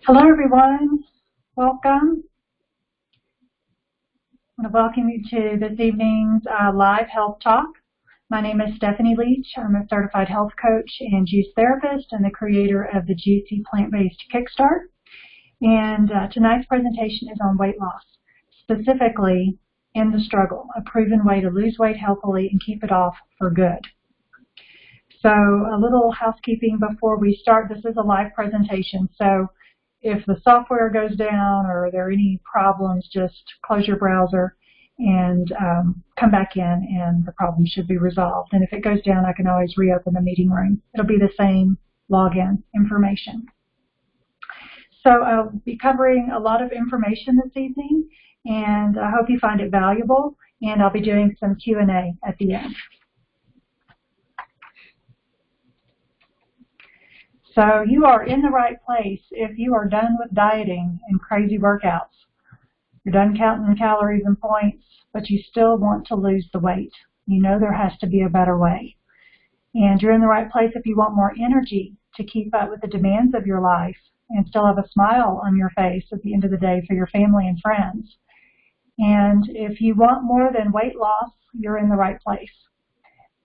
Hello everyone, welcome. I want to welcome you to this evening's live health talk. My name is Stephanie Leach. I'm a certified health coach and juice therapist and the creator of the Juicy Plant-Based Kickstart. And tonight's presentation is on weight loss, specifically in the struggle, a proven way to lose weight healthily and keep it off for good. So a little housekeeping before we start. This is a live presentation, so if the software goes down or there are any problems, just close your browser and come back in and the problem should be resolved. And if it goes down, I can always reopen the meeting room. It'll be the same login information. So I'll be covering a lot of information this evening, and I hope you find it valuable, and I'll be doing some Q&A at the end. So you are in the right place if you are done with dieting and crazy workouts. You're done counting calories and points, but you still want to lose the weight. You know there has to be a better way. And you're in the right place if you want more energy to keep up with the demands of your life and still have a smile on your face at the end of the day for your family and friends. And if you want more than weight loss, you're in the right place.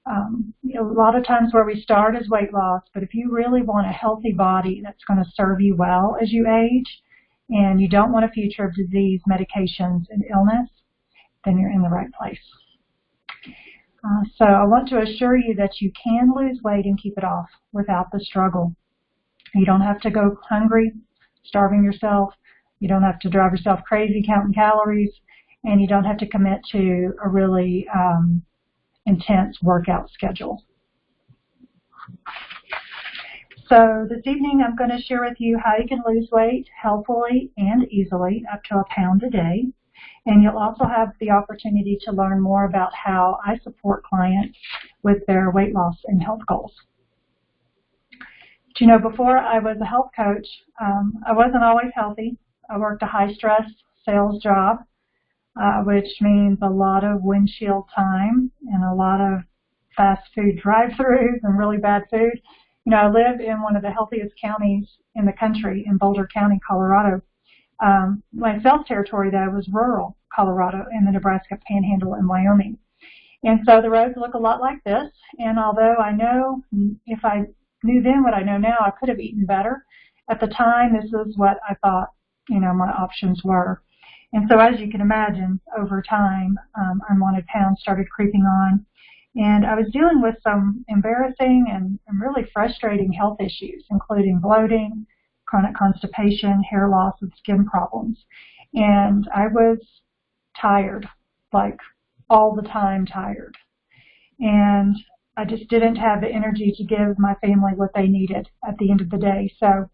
A lot of times where we start is weight loss, but if you really want a healthy body that's going to serve you well as you age, and you don't want a future of disease, medications, and illness, then you're in the right place. So I want to assure you that you can lose weight and keep it off without the struggle. You don't have to go hungry, starving yourself. You don't have to drive yourself crazy counting calories, and you don't have to commit to a really intense workout schedule. So this evening I'm going to share with you how you can lose weight healthily and easily, up to 1 pound a day. And you'll also have the opportunity to learn more about how I support clients with their weight loss and health goals. But you know, before I was a health coach, I wasn't always healthy. I worked a high-stress sales job, which means a lot of windshield time and a lot of fast food drive-thrus and really bad food. You know, I live in one of the healthiest counties in the country, in Boulder County, Colorado. My sales territory, though, was rural Colorado in the Nebraska Panhandle and Wyoming. And so the roads look a lot like this. And although I know, if I knew then what I know now, I could have eaten better. At the time, this is what I thought, you know, my options were. And so as you can imagine, over time, unwanted pounds started creeping on. And I was dealing with some embarrassing and really frustrating health issues, including bloating, chronic constipation, hair loss, and skin problems. And I was tired, like all the time tired. And I just didn't have the energy to give my family what they needed at the end of the day. So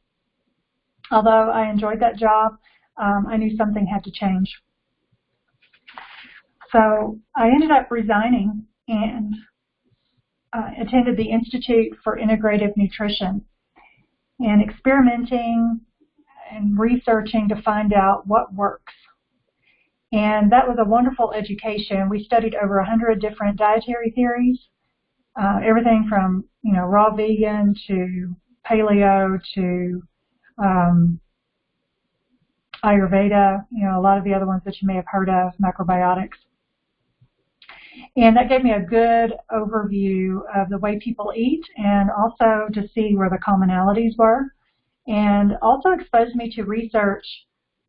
although I enjoyed that job, I knew something had to change. So I ended up resigning and attended the Institute for Integrative Nutrition and experimenting and researching to find out what works. And that was a wonderful education. We studied over 100 different dietary theories, everything from, you know, raw vegan to paleo to Ayurveda, you know, a lot of the other ones that you may have heard of, macrobiotics. And that gave me a good overview of the way people eat and also to see where the commonalities were, and also exposed me to research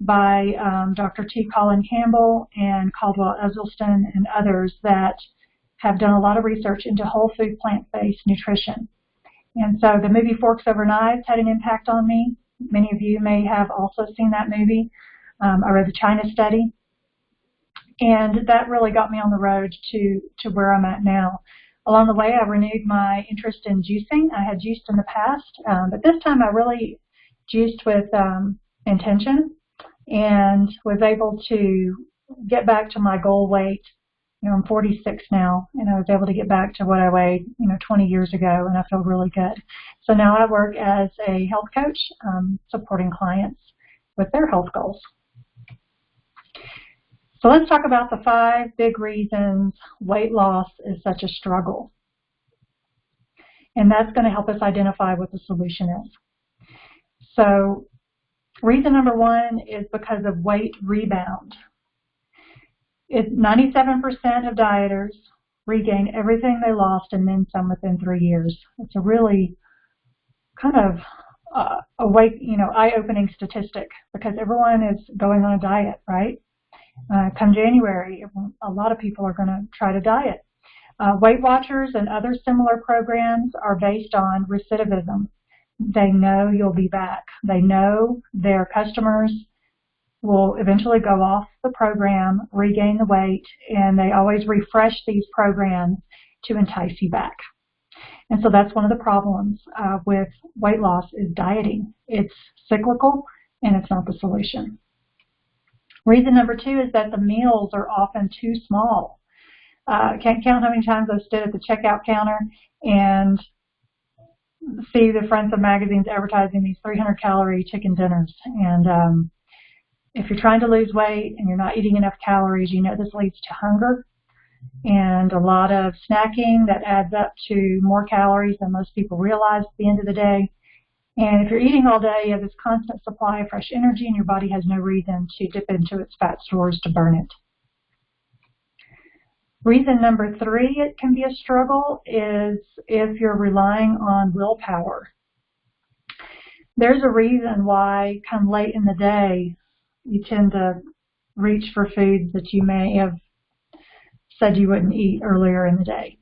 by Dr. T. Colin Campbell and Caldwell Esselstyn and others that have done a lot of research into whole food plant-based nutrition. And so the movie Forks Over Knives had an impact on me. Many of you may have also seen that movie. I read the China study. And that really got me on the road to where I'm at now. Along the way, I renewed my interest in juicing. I had juiced in the past, but this time I really juiced with intention and was able to get back to my goal weight. You know, I'm 46 now, and I was able to get back to what I weighed, you know, 20 years ago, and I feel really good. So now I work as a health coach, supporting clients with their health goals. So let's talk about the 5 big reasons weight loss is such a struggle. And that's going to help us identify what the solution is. So Reason number one is because of weight rebound. 97% of dieters regain everything they lost and then some within 3 years. It's a really kind of eye-opening statistic because everyone is going on a diet, right? Come January, a lot of people are going to try to diet. Weight Watchers and other similar programs are based on recidivism. They know you'll be back. They know their customers will eventually go off the program, regain the weight, and they always refresh these programs to entice you back. And so that's one of the problems with weight loss is dieting. It's cyclical and it's not the solution. Reason number two is that the meals are often too small. Can't count how many times I've stood at the checkout counter and see the fronts of magazines advertising these 300-calorie chicken dinners. And if you're trying to lose weight and you're not eating enough calories, you know this leads to hunger and a lot of snacking that adds up to more calories than most people realize at the end of the day. And if you're eating all day, you have this constant supply of fresh energy and your body has no reason to dip into its fat stores to burn it. Reason number three, it can be a struggle, is if you're relying on willpower. There's a reason why come late in the day, you tend to reach for foods that you may have said you wouldn't eat earlier in the day.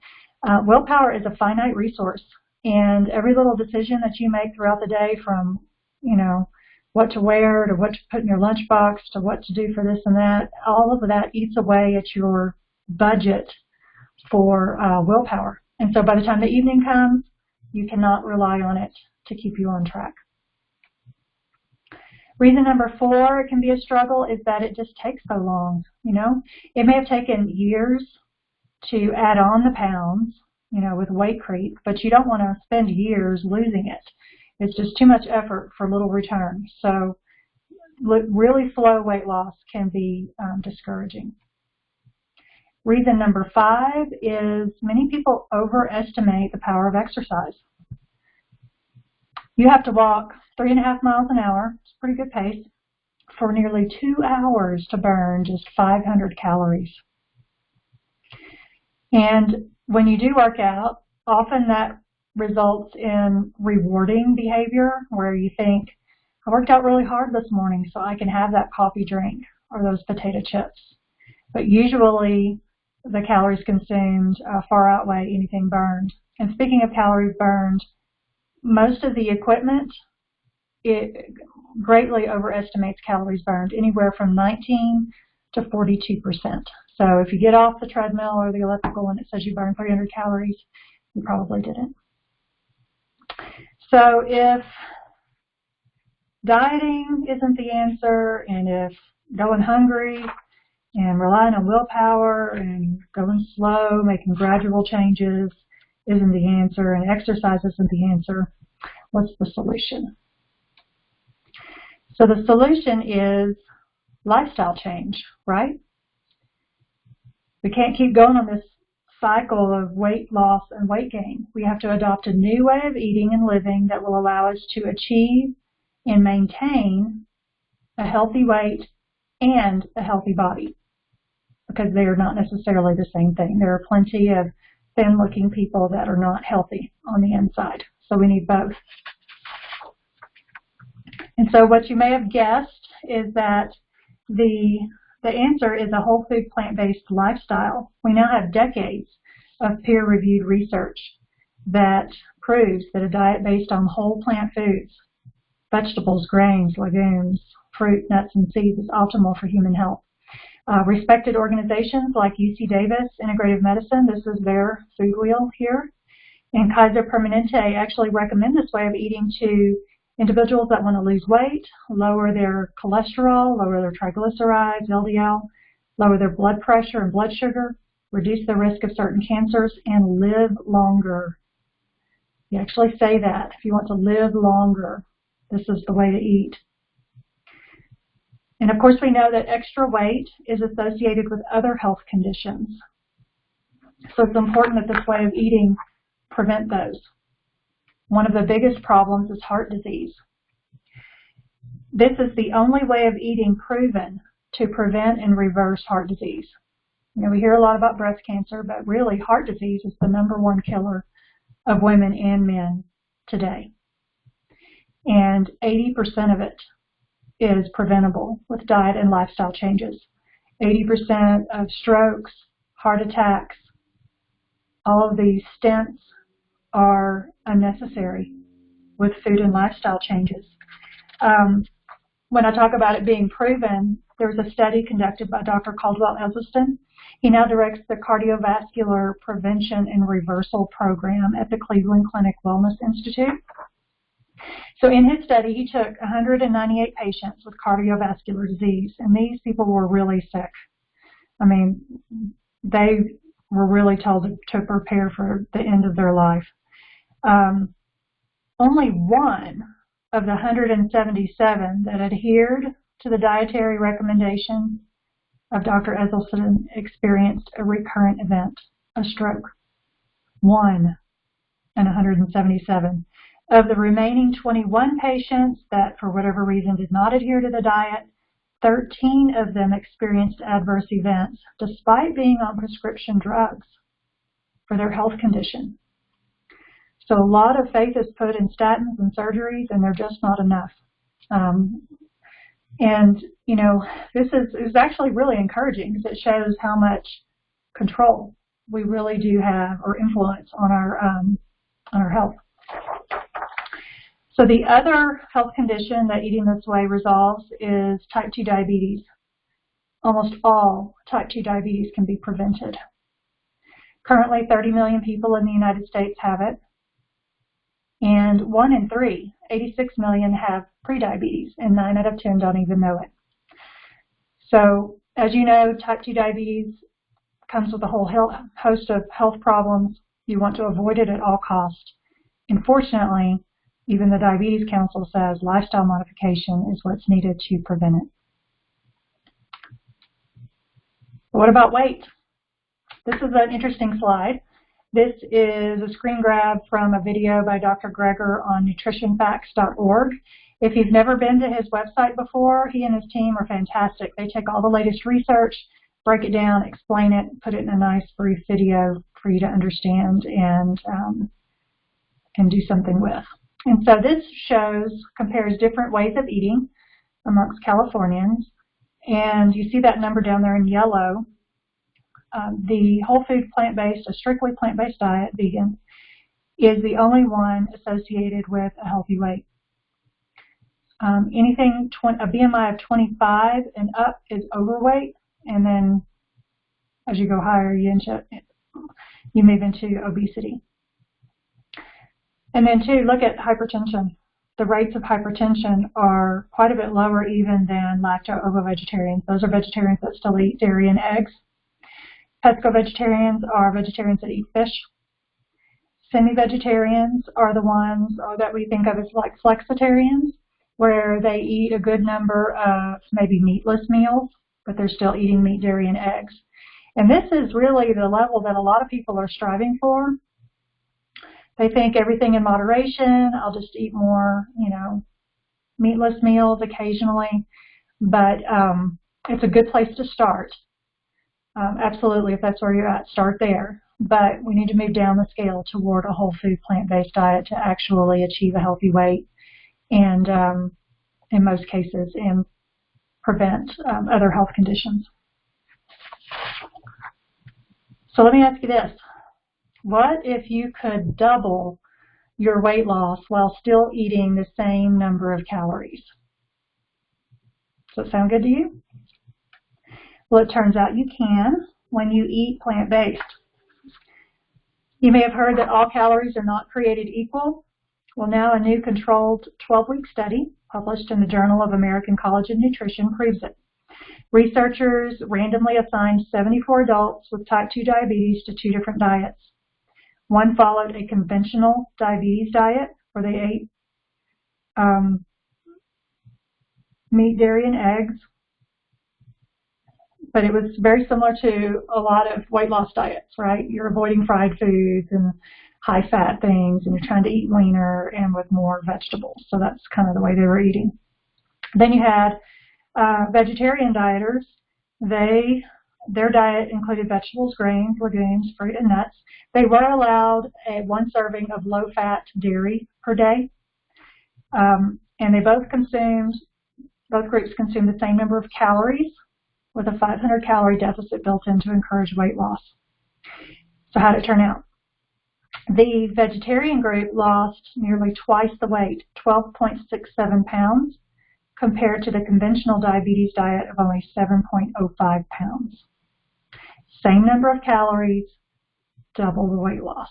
Willpower is a finite resource, and every little decision that you make throughout the day, from what to wear to what to put in your lunchbox to what to do for this and that, all of that eats away at your budget for willpower. And so by the time the evening comes, you cannot rely on it to keep you on track. Reason number four, it can be a struggle, is that it just takes so long. It may have taken years to add on the pounds, with weight creep, but you don't want to spend years losing it. It's just too much effort for little return. So really slow weight loss can be discouraging. Reason number five is many people overestimate the power of exercise. You have to walk 3.5 miles an hour, it's a pretty good pace, for nearly 2 hours to burn just 500 calories. And when you do work out, often that results in rewarding behavior where you think, I worked out really hard this morning so I can have that coffee drink or those potato chips. But usually the calories consumed far outweigh anything burned. And speaking of calories burned, most of the equipment, it greatly overestimates calories burned, anywhere from 19 to 42%. So if you get off the treadmill or the elliptical and it says you burned 300 calories, you probably didn't. So if dieting isn't the answer, and if going hungry and relying on willpower and going slow, making gradual changes isn't the answer, and exercise isn't the answer, what's the solution? So the solution is lifestyle change, right? We can't keep going on this cycle of weight loss and weight gain. We have to adopt a new way of eating and living that will allow us to achieve and maintain a healthy weight and a healthy body, because they are not necessarily the same thing. There are plenty of thin-looking people that are not healthy on the inside, so we need both. And so what you may have guessed is that the answer is a whole food plant-based lifestyle. We now have decades of peer-reviewed research that proves that a diet based on whole plant foods, vegetables, grains, legumes, fruit, nuts, and seeds is optimal for human health. Respected organizations like UC Davis Integrative Medicine, this is their food wheel here, and Kaiser Permanente actually recommend this way of eating to individuals that want to lose weight, lower their cholesterol, lower their triglycerides, LDL, lower their blood pressure and blood sugar, reduce the risk of certain cancers, and live longer. You actually say that. If you want to live longer, this is the way to eat. And of course, we know that extra weight is associated with other health conditions. So it's important that this way of eating prevent those. One of the biggest problems is heart disease. This is the only way of eating proven to prevent and reverse heart disease. You know, we hear a lot about breast cancer, but really heart disease is the #1 killer of women and men today. And 80% of it is preventable with diet and lifestyle changes. 80% of strokes, heart attacks, all of these stents are unnecessary with food and lifestyle changes. When I talk about it being proven, there was a study conducted by Dr. Caldwell Esselstyn. He now directs the Cardiovascular Prevention and Reversal Program at the Cleveland Clinic Wellness Institute. So in his study, he took 198 patients with cardiovascular disease, and these people were really sick. I mean, they were really told to prepare for the end of their life. Only one of the 177 that adhered to the dietary recommendation of Dr. Esselstyn experienced a recurrent event, a stroke. 1 in 177. Of the remaining 21 patients that, for whatever reason, did not adhere to the diet, 13 of them experienced adverse events despite being on prescription drugs for their health condition. So a lot of faith is put in statins and surgeries, and they're just not enough. And, you know, this is actually really encouraging because it shows how much control we really do have or influence on our health. So the other health condition that eating this way resolves is type 2 diabetes. Almost all type 2 diabetes can be prevented. Currently, 30 million people in the United States have it. And 1 in 3, 86 million, have prediabetes, and 9 out of 10 don't even know it. So, as you know, type 2 diabetes comes with a whole host of health problems. You want to avoid it at all costs. Unfortunately, even the Diabetes Council says lifestyle modification is what's needed to prevent it. But what about weight? This is an interesting slide. This is a screen grab from a video by Dr. Greger on nutritionfacts.org. If you've never been to his website before, he and his team are fantastic. They take all the latest research, break it down, explain it, put it in a nice brief video for you to understand and do something with. And so this compares different ways of eating amongst Californians. And you see that number down there in yellow. The whole food plant-based, a strictly plant-based diet, vegan, is the only one associated with a healthy weight. A BMI of 25 and up is overweight, and then as you go higher, you move into obesity. And then too, look at hypertension. The rates of hypertension are quite a bit lower even than lacto-ovo-vegetarians. Those are vegetarians that still eat dairy and eggs. Pesco-vegetarians are vegetarians that eat fish. Semi-vegetarians are the ones that we think of as like flexitarians, where they eat a good number of maybe meatless meals, but they're still eating meat, dairy, and eggs. And this is really the level that a lot of people are striving for. They think everything in moderation. I'll just eat more, meatless meals occasionally. But it's a good place to start. Absolutely, if that's where you're at, start there. But we need to move down the scale toward a whole food plant-based diet to actually achieve a healthy weight and, in most cases, prevent other health conditions. So let me ask you this. What if you could double your weight loss while still eating the same number of calories? Does that sound good to you? Well, it turns out you can when you eat plant-based. You may have heard that all calories are not created equal. Well, now a new controlled 12-week study published in the Journal of American College of Nutrition proves it. Researchers randomly assigned 74 adults with type 2 diabetes to 2 different diets. One followed a conventional diabetes diet where they ate meat, dairy, and eggs. But it was very similar to a lot of weight loss diets, right? You're avoiding fried foods and high-fat things, and you're trying to eat leaner and with more vegetables. So that's kind of the way they were eating. Then you had vegetarian dieters. Their diet included vegetables, grains, legumes, fruit, and nuts. They were allowed one serving of low-fat dairy per day, and they both groups consumed the same number of calories, with a 500-calorie deficit built in to encourage weight loss. So how did it turn out? The vegetarian group lost nearly twice the weight, 12.67 pounds, compared to the conventional diabetes diet of only 7.05 pounds. Same number of calories, double the weight loss.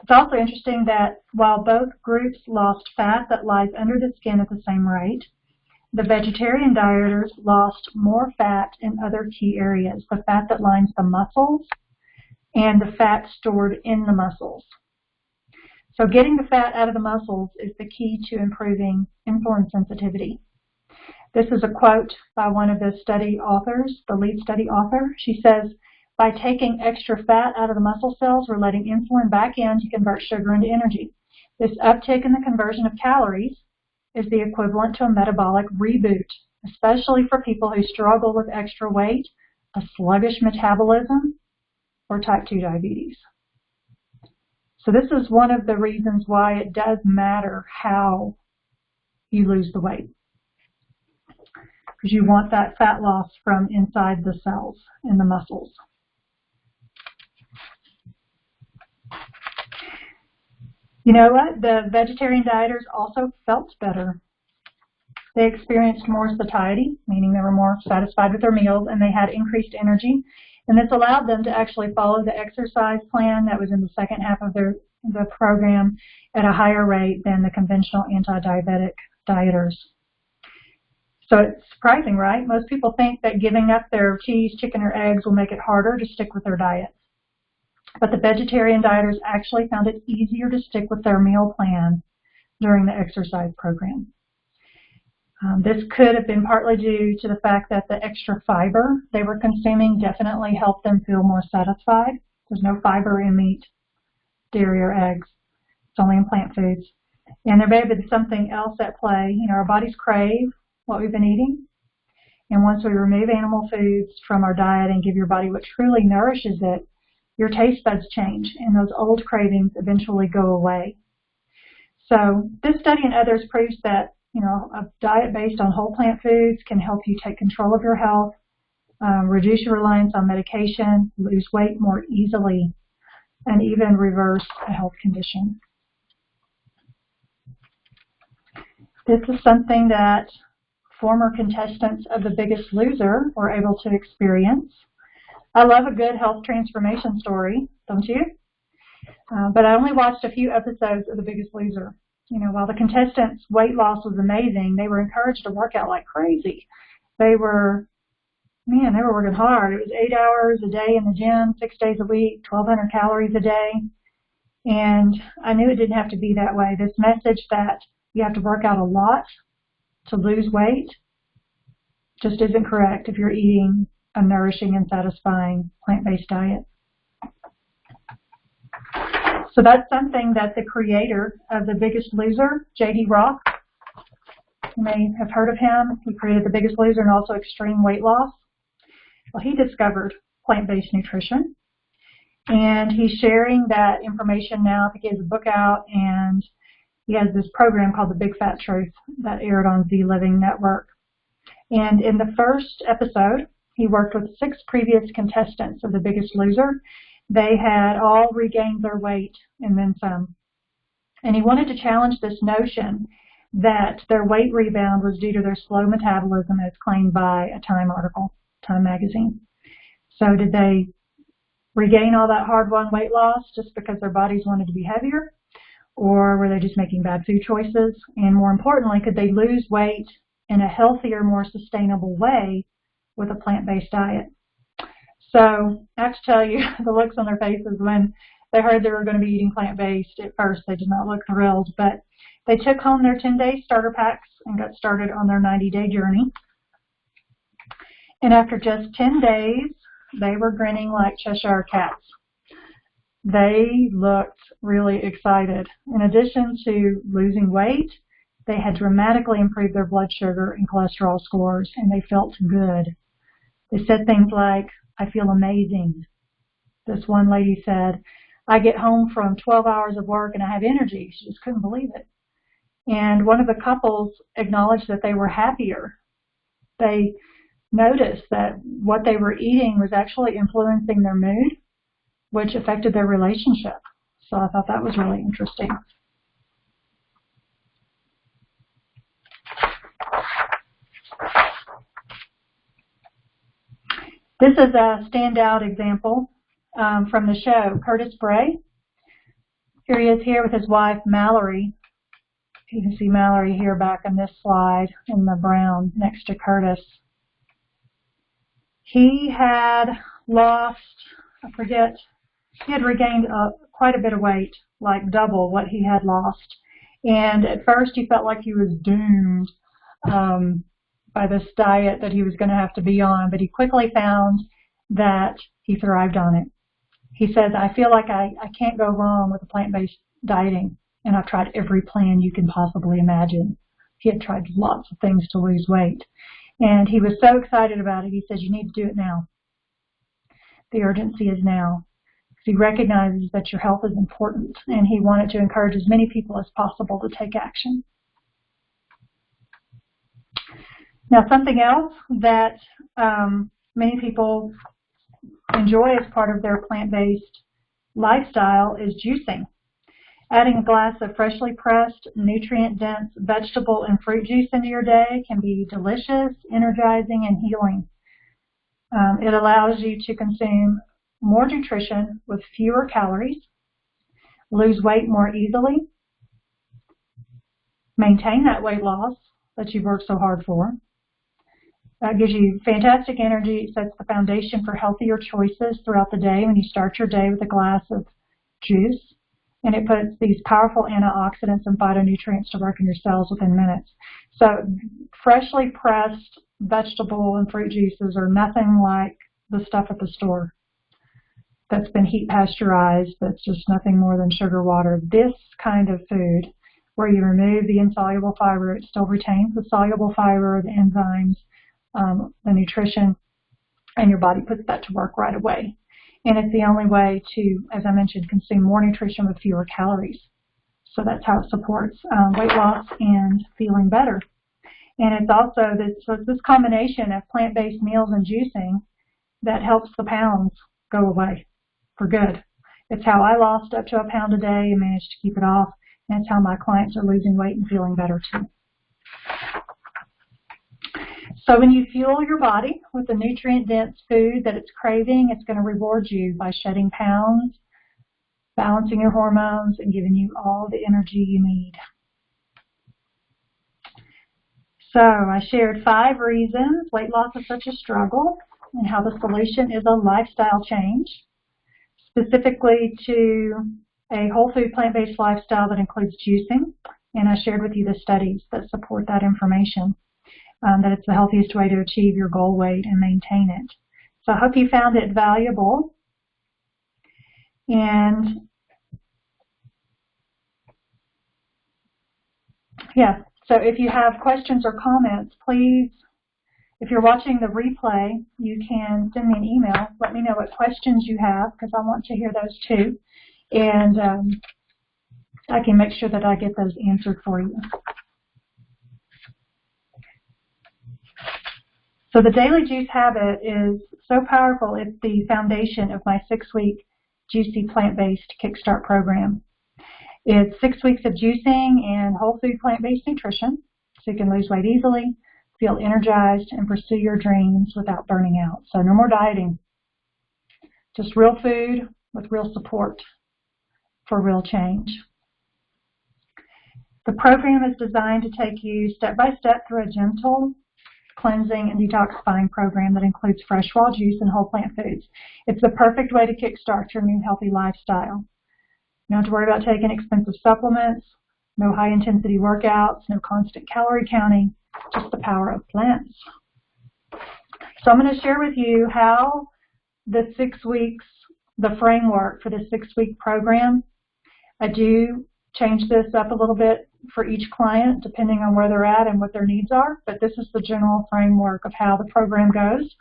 It's also interesting that while both groups lost fat that lies under the skin at the same rate, the vegetarian dieters lost more fat in other key areas, the fat that lines the muscles and the fat stored in the muscles. So getting the fat out of the muscles is the key to improving insulin sensitivity. This is a quote by one of the study authors, the lead study author. She says, "By taking extra fat out of the muscle cells, we're letting insulin back in to convert sugar into energy. This uptick in the conversion of calories is the equivalent to a metabolic reboot, especially for people who struggle with extra weight, a sluggish metabolism, or type 2 diabetes." So this is one of the reasons why it does matter how you lose the weight, because you want that fat loss from inside the cells in the muscles. You know what? The vegetarian dieters also felt better. They experienced more satiety, meaning they were more satisfied with their meals, and they had increased energy. And this allowed them to actually follow the exercise plan that was in the second half of the program at a higher rate than the conventional anti-diabetic dieters. So it's surprising, right? Most people think that giving up their cheese, chicken, or eggs will make it harder to stick with their diet. But the vegetarian dieters actually found it easier to stick with their meal plan during the exercise program. This could have been partly due to the fact that the extra fiber they were consuming definitely helped them feel more satisfied. There's no fiber in meat, dairy, or eggs. It's only in plant foods. And there may have been something else at play. You know, our bodies crave what we've been eating. And once we remove animal foods from our diet and give your body what truly nourishes it, your taste buds change, and those old cravings eventually go away. So this study and others proves that, you know, a diet based on whole plant foods can help you take control of your health, reduce your reliance on medication, lose weight more easily, and even reverse a health condition. This is something that former contestants of The Biggest Loser were able to experience. I love a good health transformation story, don't you? But I only watched a few episodes of The Biggest Loser. You know, while the contestants' weight loss was amazing, they were encouraged to work out like crazy. They were working hard. It was 8 hours a day in the gym, 6 days a week, 1,200 calories a day. And I knew it didn't have to be that way. This message that you have to work out a lot to lose weight just isn't correct if you're eating a nourishing and satisfying plant-based diet. So that's something that the creator of The Biggest Loser, J.D. Roth, you may have heard of him. He created The Biggest Loser and also Extreme Weight Loss. Well, he discovered plant-based nutrition, and he's sharing that information now. I think he has a book out, and he has this program called The Big Fat Truth that aired on The Living Network. And in the first episode, he worked with 6 previous contestants of The Biggest Loser. They had all regained their weight and then some. And he wanted to challenge this notion that their weight rebound was due to their slow metabolism, as claimed by a Time article, Time magazine. So did they regain all that hard-won weight loss just because their bodies wanted to be heavier? Or were they just making bad food choices? And more importantly, could they lose weight in a healthier, more sustainable way with a plant-based diet? So I have to tell you, the looks on their faces when they heard they were going to be eating plant-based, at first they did not look thrilled, but they took home their 10-day starter packs and got started on their 90-day journey. And after just 10 days, they were grinning like Cheshire cats. they looked really excited. In addition to losing weight, they had dramatically improved their blood sugar and cholesterol scores, and they felt good. They said things like, "I feel amazing." This one lady said, "I get home from 12 hours of work and I have energy." She just couldn't believe it. And one of the couples acknowledged that they were happier. They noticed that what they were eating was actually influencing their mood, which affected their relationship. So I thought that was really interesting. This is a standout example from the show, Curtis Bray. Here he is here with his wife, Mallory. You can see Mallory here back on this slide in the brown next to Curtis. He had lost, I forget, he had regained quite a bit of weight, like double what he had lost. And at first he felt like he was doomed by this diet that he was going to have to be on, but he quickly found that he thrived on it. He says, "I feel like I can't go wrong with the plant-based dieting, and I've tried every plan you can possibly imagine." He had tried lots of things to lose weight, and he was so excited about it. He says, "You need to do it now. The urgency is now." Because he recognizes that your health is important, and he wanted to encourage as many people as possible to take action. Now, something else that many people enjoy as part of their plant-based lifestyle is juicing. Adding a glass of freshly pressed, nutrient-dense vegetable and fruit juice into your day can be delicious, energizing, and healing. It allows you to consume more nutrition with fewer calories, lose weight more easily, maintain that weight loss that you've worked so hard for. That gives you fantastic energy. It sets the foundation for healthier choices throughout the day when you start your day with a glass of juice. And it puts these powerful antioxidants and phytonutrients to work in your cells within minutes. So freshly pressed vegetable and fruit juices are nothing like the stuff at the store that's been heat pasteurized, that's just nothing more than sugar water. This kind of food, where you remove the insoluble fiber, it still retains the soluble fiber, the enzymes, the nutrition, and your body puts that to work right away. And it's the only way to, as I mentioned, consume more nutrition with fewer calories. So that's how it supports weight loss and feeling better. And it's also this combination of plant-based meals and juicing that helps the pounds go away for good. It's how I lost up to 1 pound a day and managed to keep it off. And it's how my clients are losing weight and feeling better too. So when you fuel your body with the nutrient-dense food that it's craving, it's going to reward you by shedding pounds, balancing your hormones, and giving you all the energy you need. So I shared 5 reasons weight loss is such a struggle and how the solution is a lifestyle change, specifically to a whole food plant-based lifestyle that includes juicing. And I shared with you the studies that support that information. That it's the healthiest way to achieve your goal weight and maintain it. So I hope you found it valuable. And yeah, so if you have questions or comments, please, if you're watching the replay, you can send me an email. Let me know what questions you have, because I want to hear those too. And I can make sure that I get those answered for you. So the daily juice habit is so powerful, it's the foundation of my 6-week Juicy Plant-Based Kickstart program. It's 6 weeks of juicing and whole food plant-based nutrition, so you can lose weight easily, feel energized, and pursue your dreams without burning out. So no more dieting, just real food with real support for real change. The program is designed to take you step by step through a gentle cleansing and detoxifying program that includes fresh raw juice and whole plant foods. It's the perfect way to kickstart your new healthy lifestyle. You don't have to worry about taking expensive supplements, no high intensity workouts, no constant calorie counting, just the power of plants. So I'm going to share with you how the 6 weeks the framework for the 6-week program. I do change this up a little bit for each client depending on where they're at and what their needs are, but this is the general framework of how the program goes.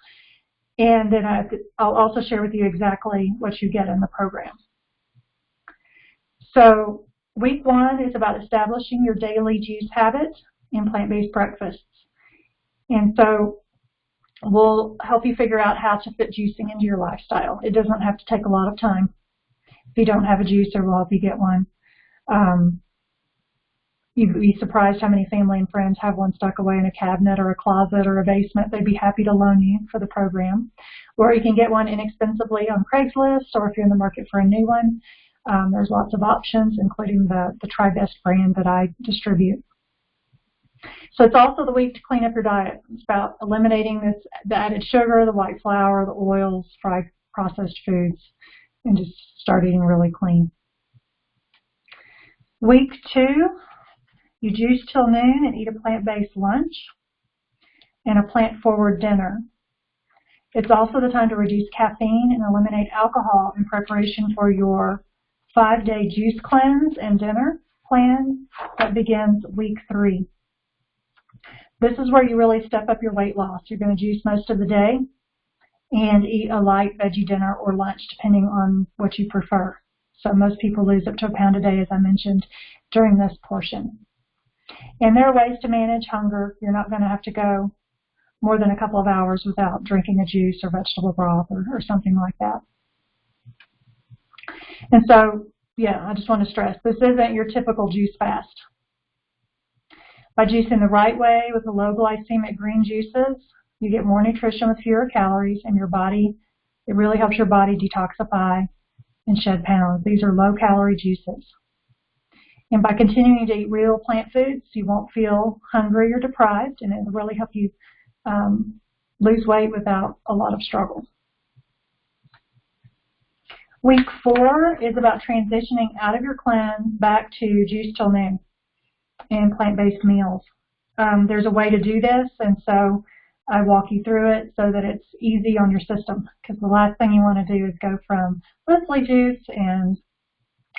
And then I'll also share with you exactly what you get in the program. So week 1 is about establishing your daily juice habit in plant-based breakfasts. And so we'll help you figure out how to fit juicing into your lifestyle. It doesn't have to take a lot of time. If you don't have a juicer, we'll help you get one. You'd be surprised how many family and friends have one stuck away in a cabinet or a closet or a basement. They'd be happy to loan you for the program. Or you can get one inexpensively on Craigslist, or if you're in the market for a new one, there's lots of options, including the PlantBased brand that I distribute. So it's also the week to clean up your diet. It's about eliminating the added sugar, the white flour, the oils, fried processed foods, and just start eating really clean. Week 2, you juice till noon and eat a plant-based lunch and a plant-forward dinner. It's also the time to reduce caffeine and eliminate alcohol in preparation for your 5-day juice cleanse and dinner plan that begins week 3. This is where you really step up your weight loss. You're going to juice most of the day and eat a light veggie dinner or lunch, depending on what you prefer. So most people lose up to a pound a day, as I mentioned, during this portion. And there are ways to manage hunger. You're not going to have to go more than a couple of hours without drinking a juice or vegetable broth or something like that. And so, yeah, I just want to stress, this isn't your typical juice fast. By juicing the right way with the low glycemic green juices, you get more nutrition with fewer calories, and it really helps your body detoxify and shed pounds. These are low-calorie juices. And by continuing to eat real plant foods, you won't feel hungry or deprived, and it will really help you lose weight without a lot of struggle. Week 4 is about transitioning out of your cleanse back to juice till noon and plant-based meals. There's a way to do this, and so I walk you through it so that it's easy on your system, because the last thing you want to do is go from mostly juice and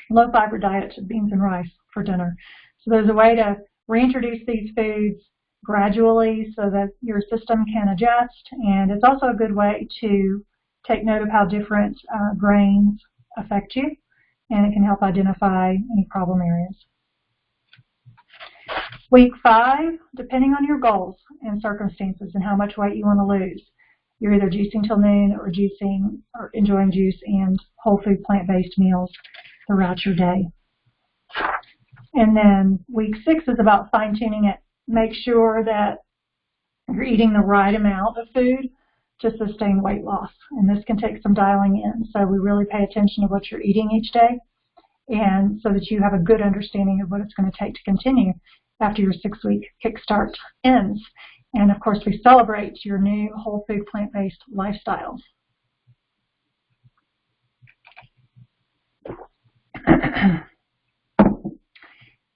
low-fiber diet to beans and rice for dinner. So there's a way to reintroduce these foods gradually so that your system can adjust, and it's also a good way to take note of how different grains affect you, and it can help identify any problem areas. Week 5, depending on your goals and circumstances and how much weight you want to lose, you're either juicing till noon or enjoying juice and whole food plant-based meals throughout your day. And then week 6 is about fine-tuning it. Make sure that you're eating the right amount of food to sustain weight loss. And this can take some dialing in. So we really pay attention to what you're eating each day, and so that you have a good understanding of what it's going to take to continue after your 6-week kickstart ends. And of course, we celebrate your new whole food plant-based lifestyle.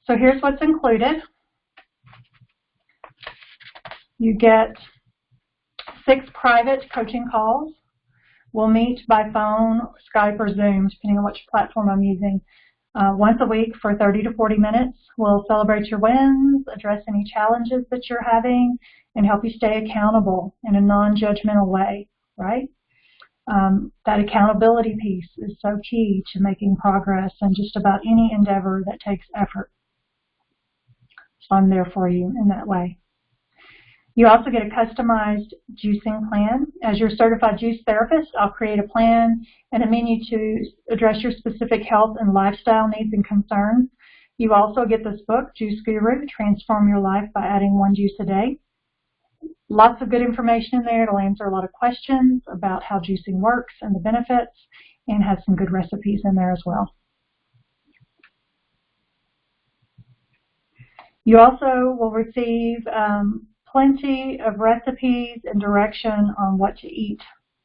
So here's what's included. You get 6 private coaching calls. We'll meet by phone, Skype, or Zoom, depending on which platform I'm using, once a week for 30 to 40 minutes. We'll celebrate your wins, address any challenges that you're having, and help you stay accountable in a non-judgmental way, right? That accountability piece is so key to making progress in just about any endeavor that takes effort. So I'm there for you in that way. You also get a customized juicing plan. As your certified juice therapist, I'll create a plan and a menu to address your specific health and lifestyle needs and concerns. You also get this book, Juice Guru, Transform Your Life by Adding 1 Juice a Day. Lots of good information in there. It'll answer a lot of questions about how juicing works and the benefits, and has some good recipes in there as well. You also will receive plenty of recipes and direction on what to eat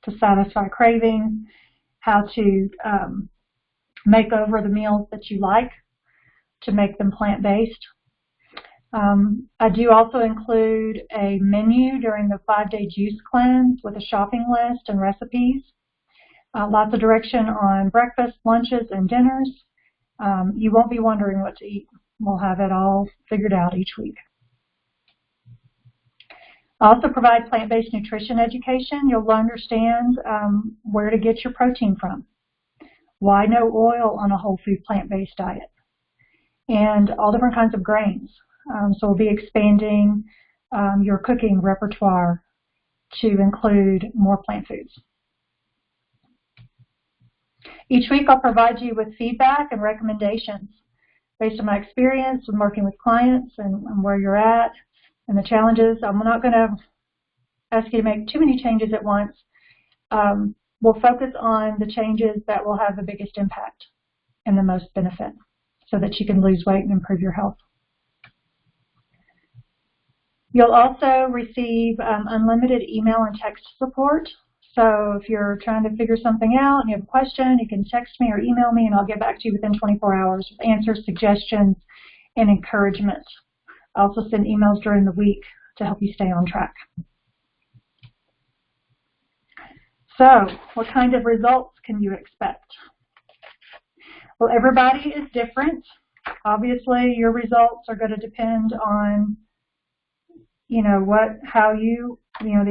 to satisfy cravings, how to make over the meals that you like to make them plant-based. I do also include a menu during the 5-day juice cleanse with a shopping list and recipes. Lots of direction on breakfast, lunches, and dinners. You won't be wondering what to eat. We'll have it all figured out each week. I also provide plant-based nutrition education. You'll understand where to get your protein from, why no oil on a whole food plant-based diet, and all different kinds of grains. So we'll be expanding your cooking repertoire to include more plant foods. Each week I'll provide you with feedback and recommendations based on my experience in working with clients and where you're at and the challenges. I'm not going to ask you to make too many changes at once. We'll focus on the changes that will have the biggest impact and the most benefit so that you can lose weight and improve your health. You'll also receive unlimited email and text support. So if you're trying to figure something out and you have a question, you can text me or email me and I'll get back to you within 24 hours with answers, suggestions, and encouragement. I also send emails during the week to help you stay on track. So what kind of results can you expect? Well, everybody is different. Obviously, your results are going to depend on, the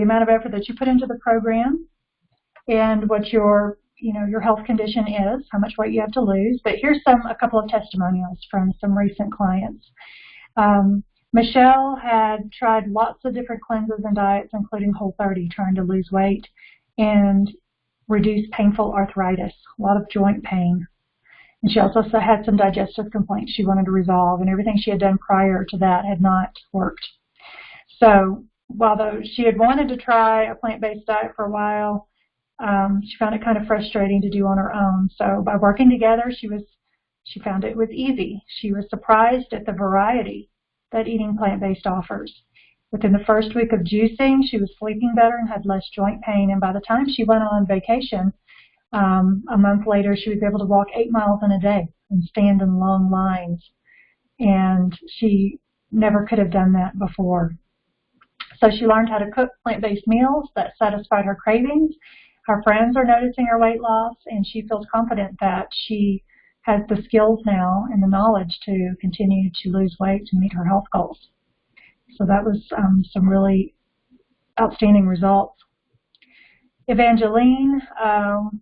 amount of effort that you put into the program and what your health condition is, how much weight you have to lose. But here's a couple of testimonials from some recent clients. Michelle had tried lots of different cleanses and diets, including Whole30, trying to lose weight and reduce painful arthritis, a lot of joint pain. And she also had some digestive complaints she wanted to resolve, and everything she had done prior to that had not worked. So although she had wanted to try a plant-based diet for a while, she found it kind of frustrating to do on her own. So by working together, she found it was easy. She was surprised at the variety that eating plant-based offers. Within the first week of juicing, she was sleeping better and had less joint pain. And by the time she went on vacation, a month later, she was able to walk 8 miles in a day and stand in long lines. And she never could have done that before. So she learned how to cook plant-based meals that satisfied her cravings. Her friends are noticing her weight loss, and she feels confident that she has the skills now and the knowledge to continue to lose weight to meet her health goals. So that was some really outstanding results. Evangeline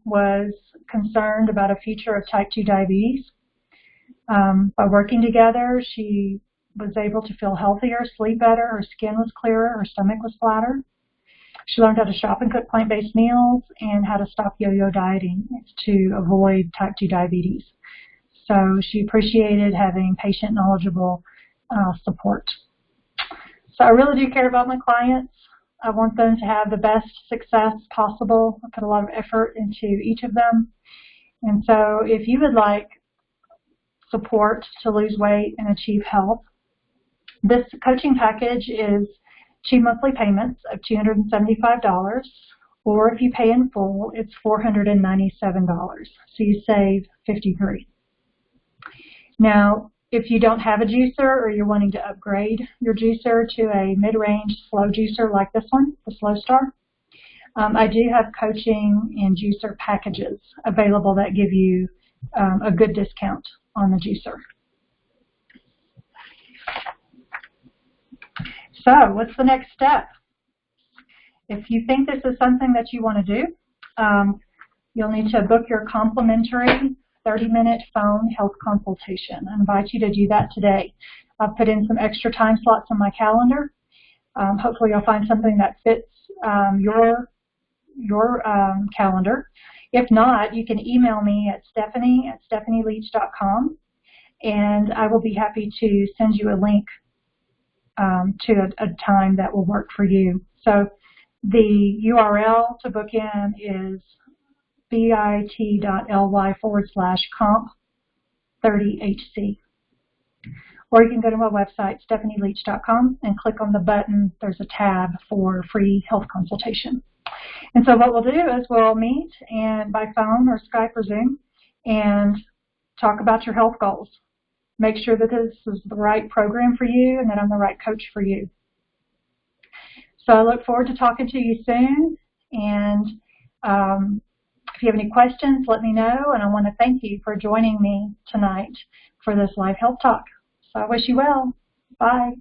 was concerned about a future of type 2 diabetes. By working together, she was able to feel healthier, sleep better, her skin was clearer, her stomach was flatter. She learned how to shop and cook plant-based meals and how to stop yo-yo dieting to avoid type 2 diabetes. So she appreciated having patient, knowledgeable support. So I really do care about my clients. I want them to have the best success possible. I put a lot of effort into each of them. And so if you would like support to lose weight and achieve health, this coaching package is 2 monthly payments of $275, or if you pay in full, it's $497. So you save $53. Now, if you don't have a juicer or you're wanting to upgrade your juicer to a mid-range slow juicer like this one, the Slow Star, I do have coaching and juicer packages available that give you a good discount on the juicer. So what's the next step? If you think this is something that you want to do, you'll need to book your complimentary 30-minute phone health consultation. I invite you to do that today. I've put in some extra time slots on my calendar. Hopefully you'll find something that fits your calendar. If not, you can email me at stephanie@stephanieleach.com, and I will be happy to send you a link to a time that will work for you. So the URL to book in is bit.ly/comp30hc. Or you can go to my website, stephanieleach.com, and click on the button. There's a tab for free health consultation. And so what we'll do is we'll meet and by phone or Skype or Zoom and talk about your health goals. Make sure that this is the right program for you and that I'm the right coach for you. So I look forward to talking to you soon. And If you have any questions, let me know, and I want to thank you for joining me tonight for this live health talk. So I wish you well. Bye.